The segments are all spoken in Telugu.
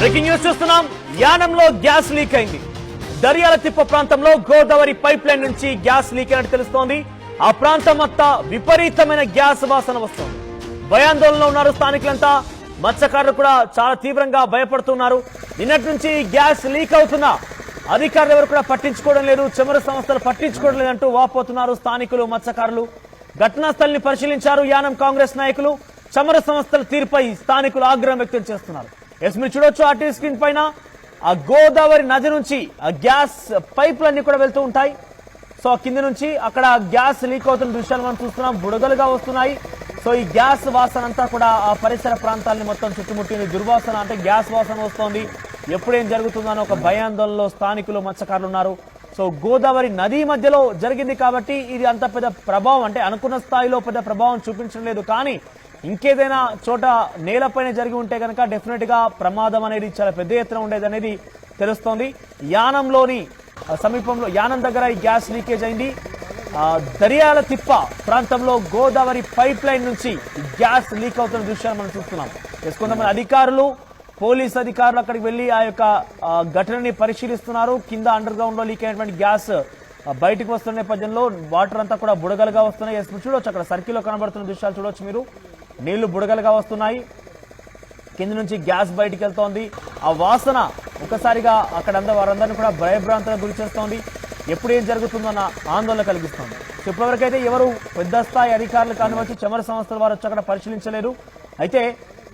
బ్రేకింగ్ న్యూస్ చూస్తున్నాం. యానంలో గ్యాస్ లీక్ అయింది. దర్యాల తిప్ప ప్రాంతంలో గోదావరి పైప్ లైన్ నుంచి గ్యాస్ లీక్ అయినట్టు తెలుస్తోంది. ఆ ప్రాంతం అంతా విపరీతమైన గ్యాస్ వాసన వస్తోంది. భయాందోళనలో ఉన్నారు స్థానికులంతా. మత్స్యకారులు కూడా చాలా తీవ్రంగా భయపడుతున్నారు. నిన్నటి నుంచి గ్యాస్ లీక్ అవుతున్నా అధికారులు ఎవరు కూడా పట్టించుకోవడం లేదు, చమురు సంస్థలు పట్టించుకోవడం లేదంటూ వాపోతున్నారు స్థానికులు, మత్స్యకారులు. ఘటనా స్థలిని పరిశీలించారు యానం కాంగ్రెస్ నాయకులు. చమురు సంస్థల తీరుపై స్థానికులు ఆగ్రహం వ్యక్తం చేస్తున్నారు. మీరు చూడొచ్చు ఆ టీవీ స్క్రీన్ పైన ఆ గోదావరి నది నుంచి ఆ గ్యాస్ పైపులన్నీ కూడా వెళ్తూ ఉంటాయి. సో కింద నుంచి అక్కడ గ్యాస్ లీక్ అవుతున్న దృశ్యాలు మనం చూస్తున్నాం. బుడగలుగా వస్తున్నాయి. సో ఈ గ్యాస్ వాసన అంతా కూడా ఆ పరిసర ప్రాంతాలని మొత్తం చుట్టుముట్టింది. దుర్వాసన, అంటే గ్యాస్ వాసన వస్తోంది. ఎప్పుడేం జరుగుతుందో ఒక భయాందోళనలో స్థానికులు, మత్స్యకారులు ఉన్నారు. సో గోదావరి నది మధ్యలో జరిగింది కాబట్టి ఇది అంత పెద్ద ప్రభావం, అంటే అనుకున్న స్థాయిలో పెద్ద ప్రభావం చూపించడం లేదు. కానీ ఇంకేదైనా చోట నేలపైన జరిగి ఉంటే కనుక డెఫినెట్ గా ప్రమాదం అనేది చాలా పెద్ద ఎత్తున ఉండేది అనేది తెలుస్తోంది. యానంలోని సమీపంలో, యానం దగ్గర ఈ గ్యాస్ లీకేజ్ అయింది. దర్యాల తిప్ప ప్రాంతంలో గోదావరి పైప్ లైన్ నుంచి గ్యాస్ లీక్ అవుతున్న దృశ్యాలు మనం చూస్తున్నాం. కొంతమంది అధికారులు, పోలీస్ అధికారులు అక్కడికి వెళ్లి ఆ యొక్క ఘటనని పరిశీలిస్తున్నారు. కింద అండర్ గ్రౌండ్ లో లీక్ అయినటువంటి గ్యాస్ బయటకు వస్తున్న నేపథ్యంలో వాటర్ అంతా కూడా బుడగలుగా వస్తున్నాయి. చూడొచ్చు అక్కడ సర్కిల్లో కనబడుతున్న దృశ్యాలు చూడొచ్చు మీరు. నీళ్లు బుడగలుగా వస్తున్నాయి. కింద నుంచి గ్యాస్ బయటికి వెళ్తోంది. ఆ వాసన ఒకసారిగా అక్కడ వారందరినీ కూడా భయభ్రాంతులకు గురి చేస్తోంది. ఎప్పుడు ఏం జరుగుతుందన్న ఆందోళన కలిగిస్తోంది. ఇప్పటివరకైతే ఎవరు పెద్ద స్థాయి అధికారులు కానివచ్చు, చమురు సంస్థల వారు వచ్చి అక్కడ పరిశీలించలేరు. అయితే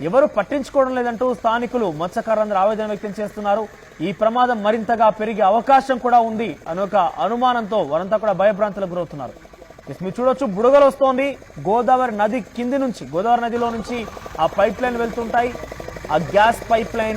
ఎవరు పట్టించుకోవడం లేదంటూ స్థానికులు, మత్స్యకారులందరూ ఆవేదన వ్యక్తం చేస్తున్నారు. ఈ ప్రమాదం మరింతగా పెరిగే అవకాశం కూడా ఉంది అని ఒక అనుమానంతో వారంతా కూడా భయభ్రాంతులకు గురవుతున్నారు. మీరు చూడొచ్చు బుడగలు వస్తోంది. గోదావరి నది కింది నుంచి, గోదావరి నదిలో నుంచి ఆ పైప్ లైన్ వెళ్తుంటాయి. ఆ గ్యాస్ పైప్ లైన్